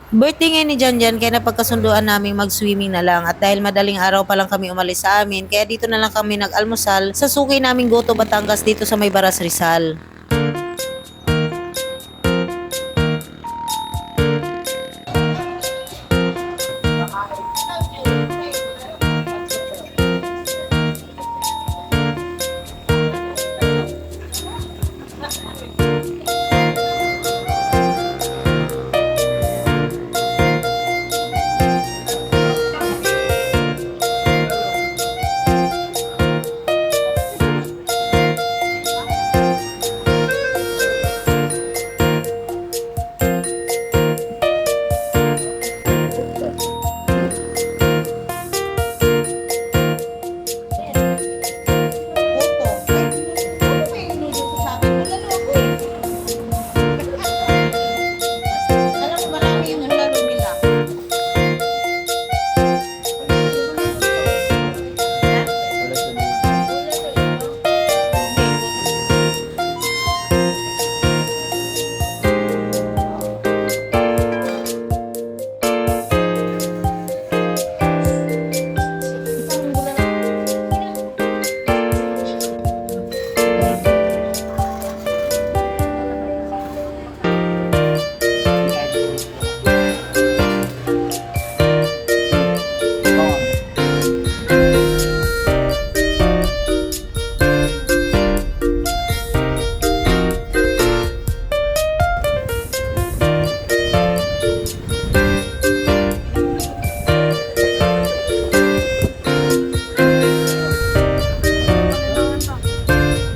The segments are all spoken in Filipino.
Birthday ngayon ni Janjan kaya napagkasunduan naming mag-swimming na lang at dahil madaling araw pa lang kami umalis sa amin kaya dito na lang kami nag-almusal sa suki naming Goto Batangas dito sa May Baras Rizal.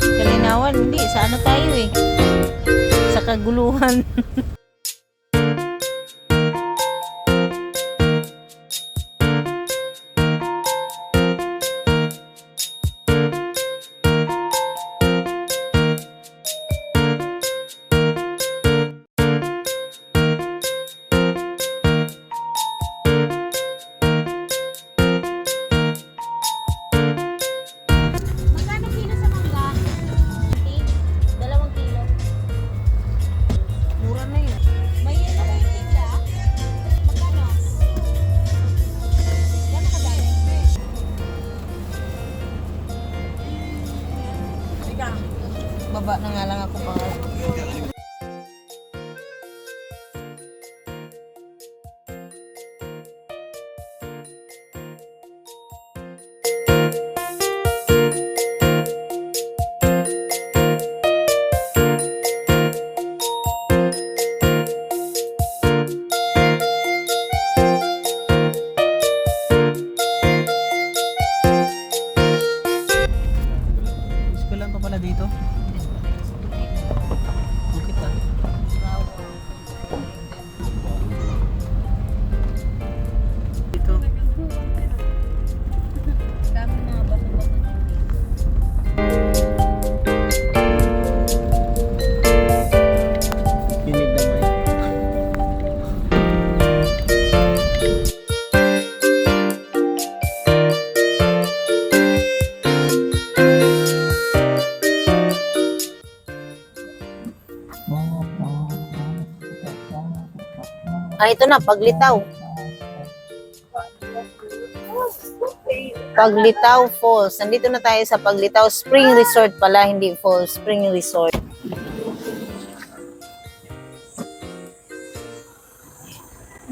Kalinawan, hindi. Sa ano tayo eh? Sa kaguluhan. Magkano kilo sa mangga? 2 kilo. Mura na yun. May yelo ba yung tigla? Magkano? Gano'n kadami? Baba na nga lang ako pa. Eskwelahan pa pala dito. Bukit ah. Dito. Dami mga bato-bato. Pinig na may. Ah, ito na, Paglitaw. Paglitaw Falls. Nandito na tayo sa Paglitaw Spring Resort pala, hindi Falls. Spring Resort.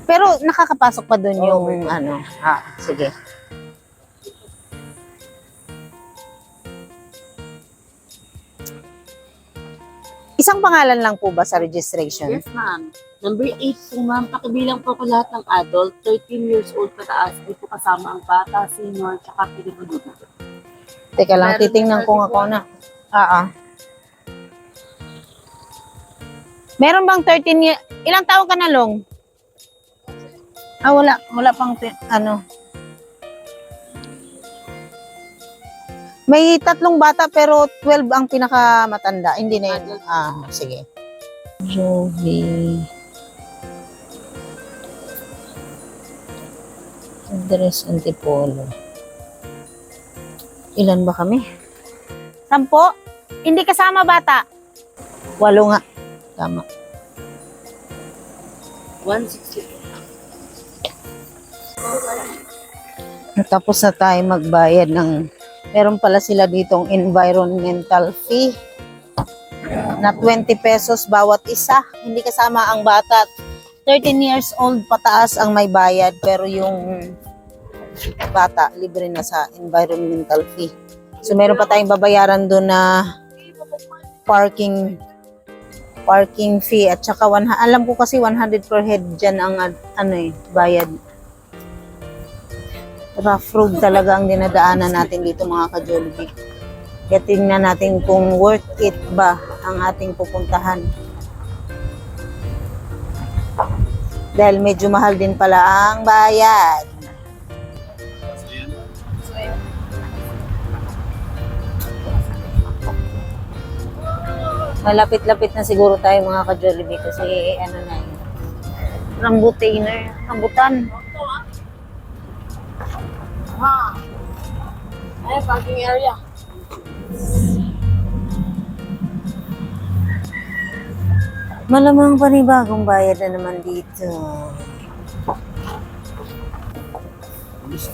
Pero nakakapasok pa doon yung ano. Ah, sige. Isang pangalan lang po ba sa registration? Yes, ma'am. Number 8 po, ma'am. Pakibilang po ko lahat ng adult, 13 years old pataas. Di po kasama ang bata, senior, tsaka pinagulito. Teka lang, titingnan ko nga ko na. Meron bang 13 years? Ilang taon ka na, Long? Ah, wala. Wala pang, ano. May 3 bata pero 12 ang pinakamatanda. Hindi na yun. Ah, sige. Jovi. Andres Antipolo. Ilan ba kami? 10? Hindi kasama bata. 8 nga. Tama. 160. Tapos na tayo magbayad ng, meron pala sila ditong environmental fee na 20 pesos bawat isa. Hindi kasama ang bata. 13 years old pataas ang may bayad, pero yung bata libre na sa environmental fee. So meron pa tayong babayaran doon na parking fee at saka alam ko kasi 100 per head dyan ang bayad. Rough road talaga ang dinadaanan natin dito mga ka-Jollibee. Kaya tingnan natin kung worth it ba ang ating pupuntahan. Dahil medyo mahal din pala ang bayad. Malapit-lapit na siguro tayo mga ka-Jollibee kasi ano na yun. Rambutan. Ay, parking area. Malamang panibagong bayad na naman dito.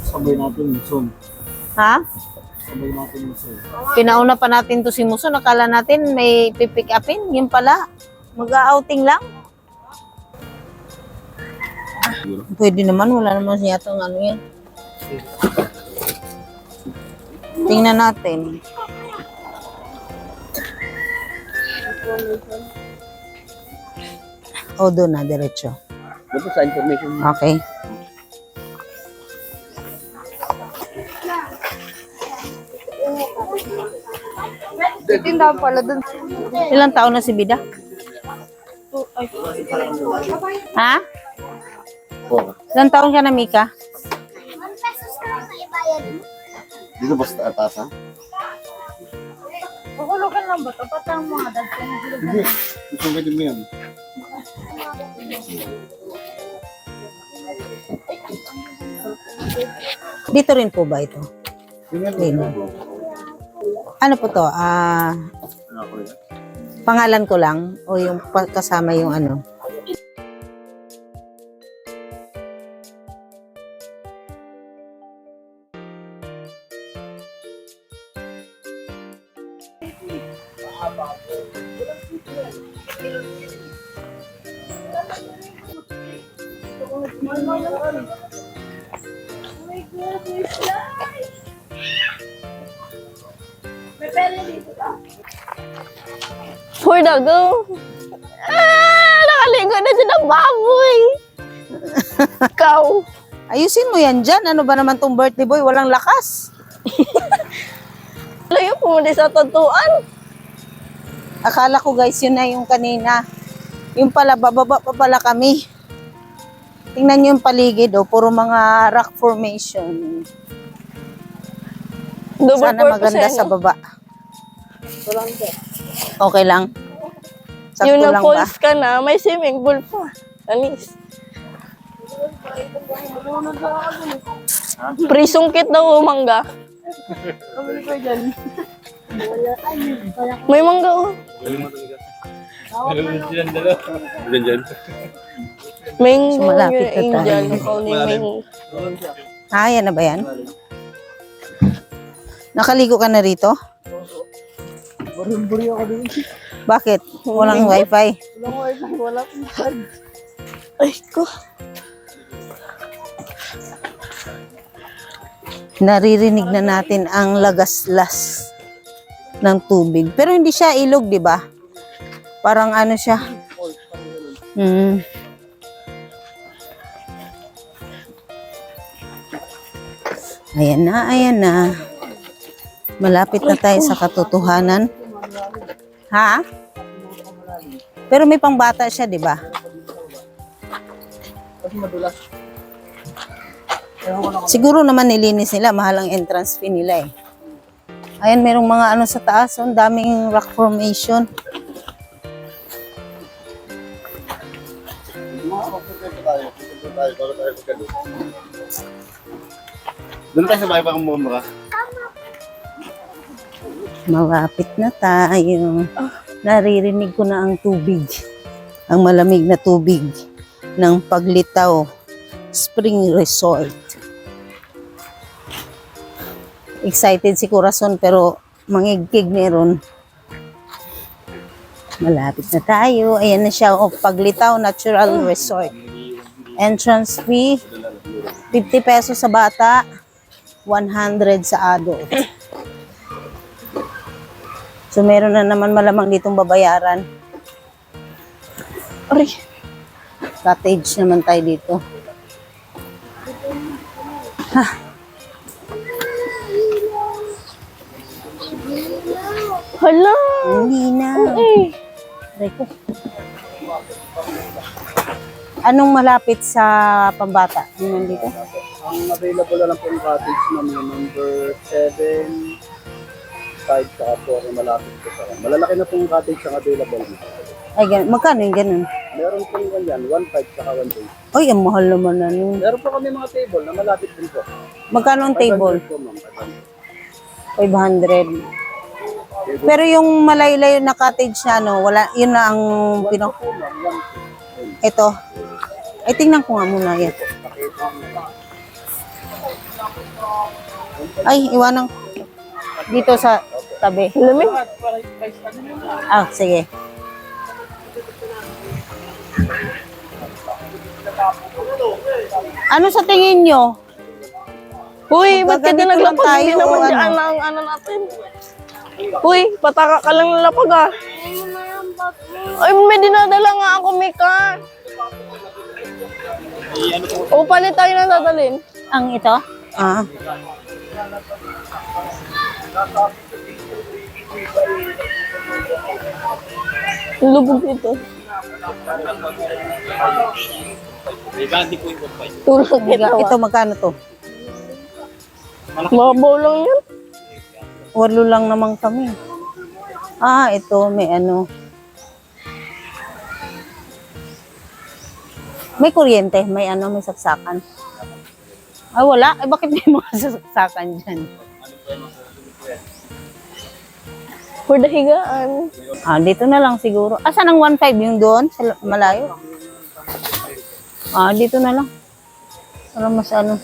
Sabay natin Muson. Ha? Sabay natin Muson. Pinauna pa natin to si Muso. Nakala natin may pipick upin. Yun pala. Mag-outing lang. Pwede naman. Wala naman siya itong ano yan. Tingnan natin. O, doon na. Diretso. Dito sa information. Okay. Tindahan pala dun. Ilang taon na si Bida? Ha? Ilang taon ka na, Mika? Dito basta atas ha? Kukulokan lang ba? Tapat ang mga dagsan. Hindi. Gusto mo din mo yan. Dito rin po ba ito? Din. Ano po to? Pangalan ko lang o yung kasama yung ano? Poor dago. Nakaligo na dyan ang baboy. Ikaw. Ayusin mo yan dyan. Ano ba naman tong birthday boy? Walang lakas. Layo pumunta sa tatuan. Akala ko guys, yun na yung kanina. Yung pala, bababa pa pala kami. Tingnan nyo yung paligid, oh, puro mga rock formation. Double Sana maganda sa baba. Okay lang. Sakto Yung lang ba? na-falls ka na, may swimming pool pa. Anis. Prisungkit daw mangga. May mangga oh. Mango, Malapit yung na tayo. angel. Only mango. Yan na ba yan? Nakaligo ka na rito? Buri ako din. Bakit? Walang wifi? Wala akong card. Ay ko. Naririnig na natin ang lagaslas ng tubig. Pero hindi siya ilog, di ba? Parang ano siya. Ayan na, ayan na. Malapit na tayo sa katotohanan. Ha? Pero may pangbata siya, di ba? Siguro naman nilinis nila. Mahal ang entrance fee nila eh. Ayan, merong mga ano sa taas. Ang daming rock formation. Doon tayo sa bahay pa kung mura. Malapit na tayo. Naririnig ko na ang tubig. Ang malamig na tubig ng paglitaw Spring Resort. Excited si Corazon pero mangigkig meron. Malapit na tayo. Ayan na siya. O, Paglitaw Natural Resort. Entrance fee, 50 pesos sa bata, 100 sa adult. So, meron na naman malamang ditong babayaran. Aray. Cottage naman tayo dito. Hala. Hindi na. Eh. Aray ko. Anong malapit sa pambata? Ano nandito? Ang available na lang po yung cottage namin, number 7, 5, saka 4 na malapit po sa akin. Malalaki na po yung cottage ang available na. Ay, ganun. Magkano yung ganun? Meron po yung ganyan, 1.5 saka 1.8. Ay, ang mahal naman na nun. Meron po kami mga table na malapit din po. Magkano ang table? 500 po, ma'am. 500. Pero yung malayo-layo na cottage na ano, wala, yun na ang pino. Po, ma'am, 1. Ito. Ay, tingnan ko nga muna yan. Ay, iwanan ko. Dito sa tabi. Lamig. Ah, sige. Ano sa tingin nyo? Uy, ba't ka Magagandito din lang naglapag? Hindi tayo, naman ano? dyan ang ano natin. Uy, pataka ka lang nalapag ah. Ay, may dinadala nga ako, Mika. O, palit tayo na dadalhin. Ang ito? Ah. Lubog ito. Tulog ito. Ito, magkano to? Mabaw lang yan. 8 lang naman kami. Ah, ito, may ano. May kuryente, may ano, may saksakan. Ay, wala. Ay, bakit may mga saksakan dyan? For the higaan. Ah, dito na lang siguro. Ah, saan ang 1.5 yung doon? Sa malayo? Ah, dito na lang. Para mas ano.